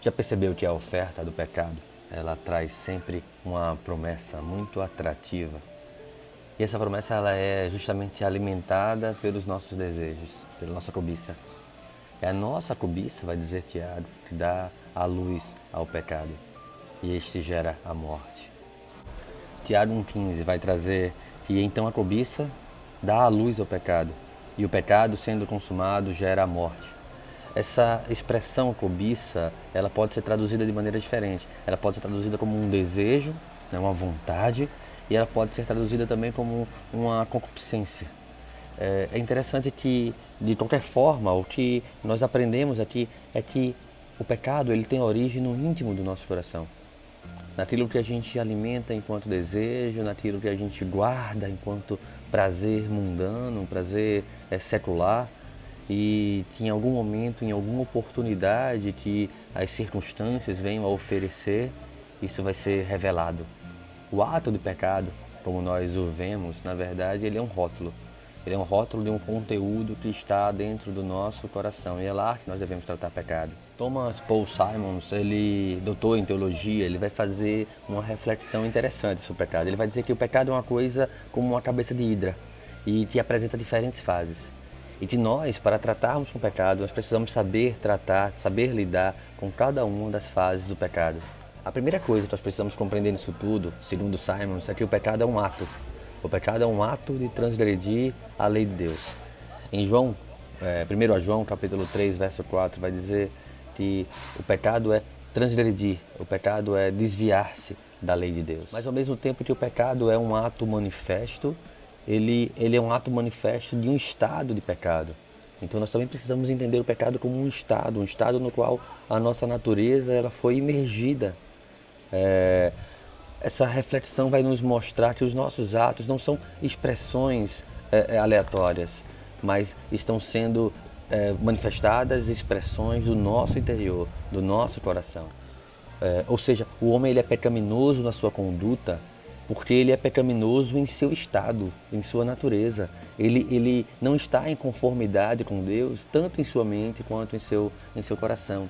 Já percebeu que a oferta do pecado, ela traz sempre uma promessa muito atrativa? E essa promessa ela é justamente alimentada pelos nossos desejos, pela nossa cobiça. É a nossa cobiça, vai dizer Tiago, que dá a luz ao pecado. E este gera a morte. Tiago 1,15 vai trazer que então a cobiça dá a luz ao pecado. E o pecado, sendo consumado, gera a morte. Essa expressão cobiça, ela pode ser traduzida de maneira diferente. Ela pode ser traduzida como um desejo, né, uma vontade, e ela pode ser traduzida também como uma concupiscência. É interessante que, de qualquer forma, o que nós aprendemos aqui é que o pecado ele tem origem no íntimo do nosso coração. Naquilo que a gente alimenta enquanto desejo, naquilo que a gente guarda enquanto prazer mundano, prazer secular, e que em algum momento, em alguma oportunidade que as circunstâncias venham a oferecer, isso vai ser revelado. O ato de pecado, como nós o vemos, na verdade, ele é um rótulo. Ele é um rótulo de um conteúdo que está dentro do nosso coração e é lá que nós devemos tratar pecado. Thomas Paul Simons, ele, doutor em teologia, ele vai fazer uma reflexão interessante sobre o pecado. Ele vai dizer que o pecado é uma coisa como uma cabeça de hidra e que apresenta diferentes fases. E que nós, para tratarmos com o pecado, nós precisamos saber tratar, saber lidar com cada uma das fases do pecado. A primeira coisa que nós precisamos compreender nisso tudo, segundo Simons, é que o pecado é um ato. O pecado é um ato de transgredir a lei de Deus. Em João, 1 João, capítulo 3, verso 4, vai dizer que o pecado é transgredir, o pecado é desviar-se da lei de Deus. Mas ao mesmo tempo que o pecado é um ato manifesto, ele é um ato manifesto de um estado de pecado. Então nós também precisamos entender o pecado como um estado no qual a nossa natureza ela foi imergida. Essa reflexão vai nos mostrar que os nossos atos não são expressões aleatórias, mas estão sendo manifestadas expressões do nosso interior, do nosso coração. Ou seja, o homem ele é pecaminoso na sua conduta porque ele é pecaminoso em seu estado, em sua natureza. Ele não está em conformidade com Deus, tanto em sua mente quanto em seu coração.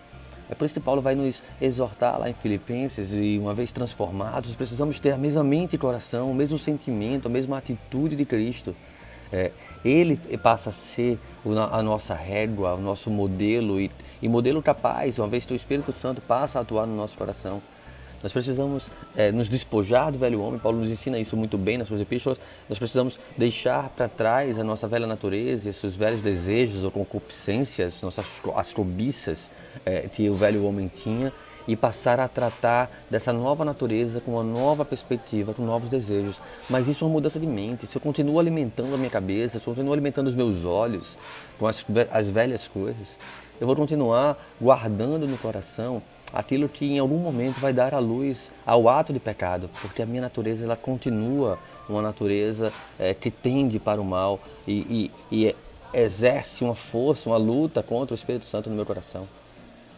É por isso que Paulo vai nos exortar lá em Filipenses, e uma vez transformados, precisamos ter a mesma mente e coração, o mesmo sentimento, a mesma atitude de Cristo. Ele passa a ser a nossa régua, o nosso modelo, e modelo capaz, uma vez que o Espírito Santo passa a atuar no nosso coração. Nós precisamos nos despojar do velho homem, Paulo nos ensina isso muito bem nas suas epístolas. Nós precisamos deixar para trás a nossa velha natureza, esses velhos desejos ou concupiscências, as cobiças que o velho homem tinha, e passar a tratar dessa nova natureza com uma nova perspectiva, com novos desejos. Mas isso é uma mudança de mente. Se eu continuo alimentando a minha cabeça, se eu continuo alimentando os meus olhos com as velhas coisas, eu vou continuar guardando no coração aquilo que em algum momento vai dar a luz ao ato de pecado, porque a minha natureza ela continua uma natureza que tende para o mal e exerce uma força, uma luta contra o Espírito Santo no meu coração.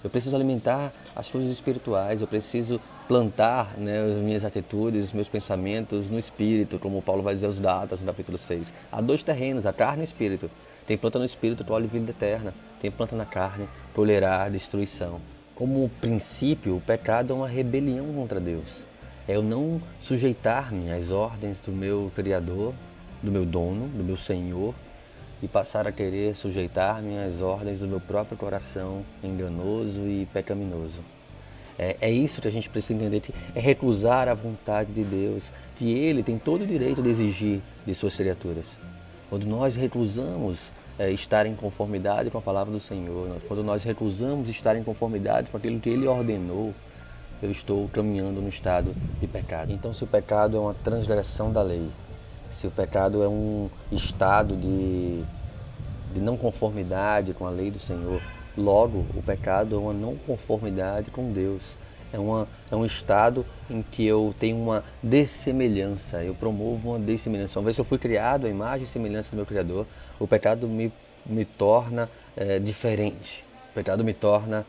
Eu preciso alimentar as coisas espirituais, eu preciso plantar as minhas atitudes, os meus pensamentos no Espírito, como Paulo vai dizer aos Gálatas no capítulo 6. Há dois terrenos, a carne e o Espírito. Tem planta no Espírito que colhe vida eterna, tem planta na carne que colherá destruição. Como princípio, o pecado é uma rebelião contra Deus. É eu não sujeitar-me às ordens do meu Criador, do meu dono, do meu Senhor, e passar a querer sujeitar-me às ordens do meu próprio coração enganoso e pecaminoso. É isso que a gente precisa entender, que é recusar a vontade de Deus, que Ele tem todo o direito de exigir de suas criaturas. Quando nós recusamos estar em conformidade com a palavra do Senhor, quando nós recusamos estar em conformidade com aquilo que Ele ordenou, eu estou caminhando no estado de pecado. Então, se o pecado é uma transgressão da lei, se o pecado é um estado de não conformidade com a lei do Senhor, logo o pecado é uma não conformidade com Deus. É um estado em que eu tenho uma dessemelhança, eu promovo uma dessemelhança. Uma vez que eu fui criado à imagem e semelhança do meu Criador, o pecado me torna diferente. O pecado me torna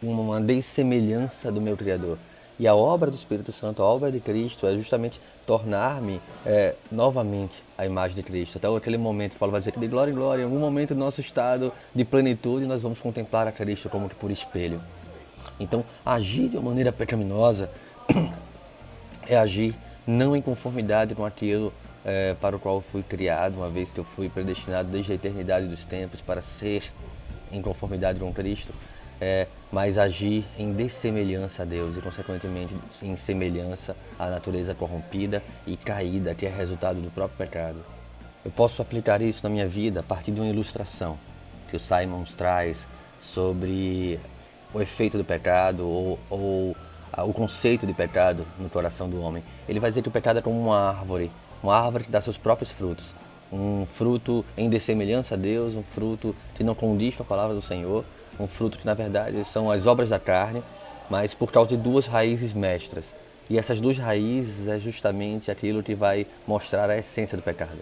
uma dessemelhança do meu Criador. E a obra do Espírito Santo, a obra de Cristo, é justamente tornar-me novamente a imagem de Cristo. Até aquele momento, Paulo vai dizer que de glória em glória, em algum momento do nosso estado de plenitude, nós vamos contemplar a Cristo como que por espelho. Então, agir de uma maneira pecaminosa é agir não em conformidade com aquilo para o qual eu fui criado, uma vez que eu fui predestinado desde a eternidade dos tempos para ser em conformidade com Cristo, mas agir em dessemelhança a Deus e, consequentemente, em semelhança à natureza corrompida e caída, que é resultado do próprio pecado. Eu posso aplicar isso na minha vida a partir de uma ilustração que o Simons traz sobre o efeito do pecado ou o conceito de pecado no coração do homem. Ele vai dizer que o pecado é como uma árvore que dá seus próprios frutos. Um fruto em dessemelhança a Deus, um fruto que não condiz com a palavra do Senhor, um fruto que na verdade são as obras da carne, mas por causa de duas raízes mestras. E essas duas raízes é justamente aquilo que vai mostrar a essência do pecado.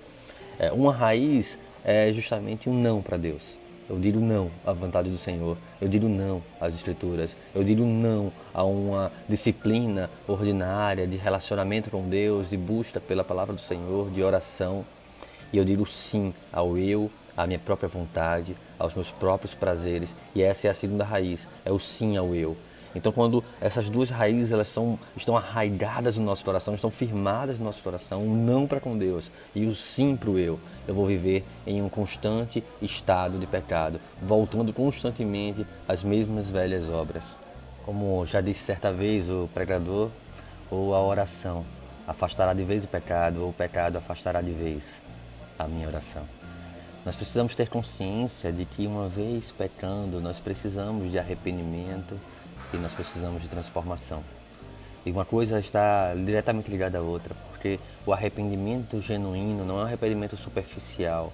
Uma raiz é justamente um não para Deus. Eu digo não à vontade do Senhor, eu digo não às Escrituras, eu digo não a uma disciplina ordinária de relacionamento com Deus, de busca pela palavra do Senhor, de oração. E eu digo sim ao eu, à minha própria vontade, aos meus próprios prazeres. E essa é a segunda raiz, é o sim ao eu. Então, quando essas duas raízes estão arraigadas no nosso coração, estão firmadas no nosso coração, o não para com Deus e o sim para o eu vou viver em um constante estado de pecado, voltando constantemente às mesmas velhas obras. Como já disse certa vez o pregador, ou a oração afastará de vez o pecado, ou o pecado afastará de vez a minha oração. Nós precisamos ter consciência de que, uma vez pecando, nós precisamos de arrependimento e nós precisamos de transformação. E uma coisa está diretamente ligada à outra, porque o arrependimento genuíno não é um arrependimento superficial,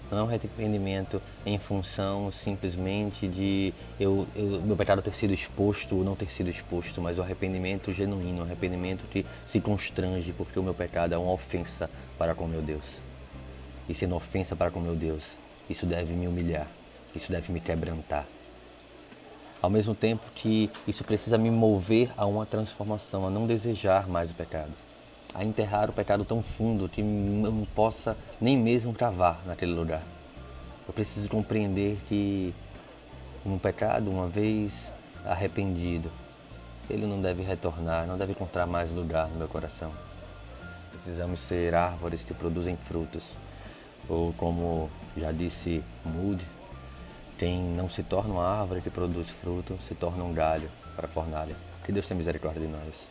não é um arrependimento em função simplesmente de meu pecado ter sido exposto ou não ter sido exposto, mas o arrependimento genuíno, um arrependimento que se constrange porque o meu pecado é uma ofensa para com meu Deus. E sendo ofensa para com meu Deus, isso deve me humilhar, isso deve me quebrantar. Ao mesmo tempo que isso precisa me mover a uma transformação, a não desejar mais o pecado, a enterrar o pecado tão fundo que eu não possa nem mesmo cavar naquele lugar. Eu preciso compreender que um pecado, uma vez arrependido, ele não deve retornar, não deve encontrar mais lugar no meu coração. Precisamos ser árvores que produzem frutos, ou como já disse Moody, quem não se torna uma árvore que produz fruto, se torna um galho para a fornalha. Que Deus tenha misericórdia de nós.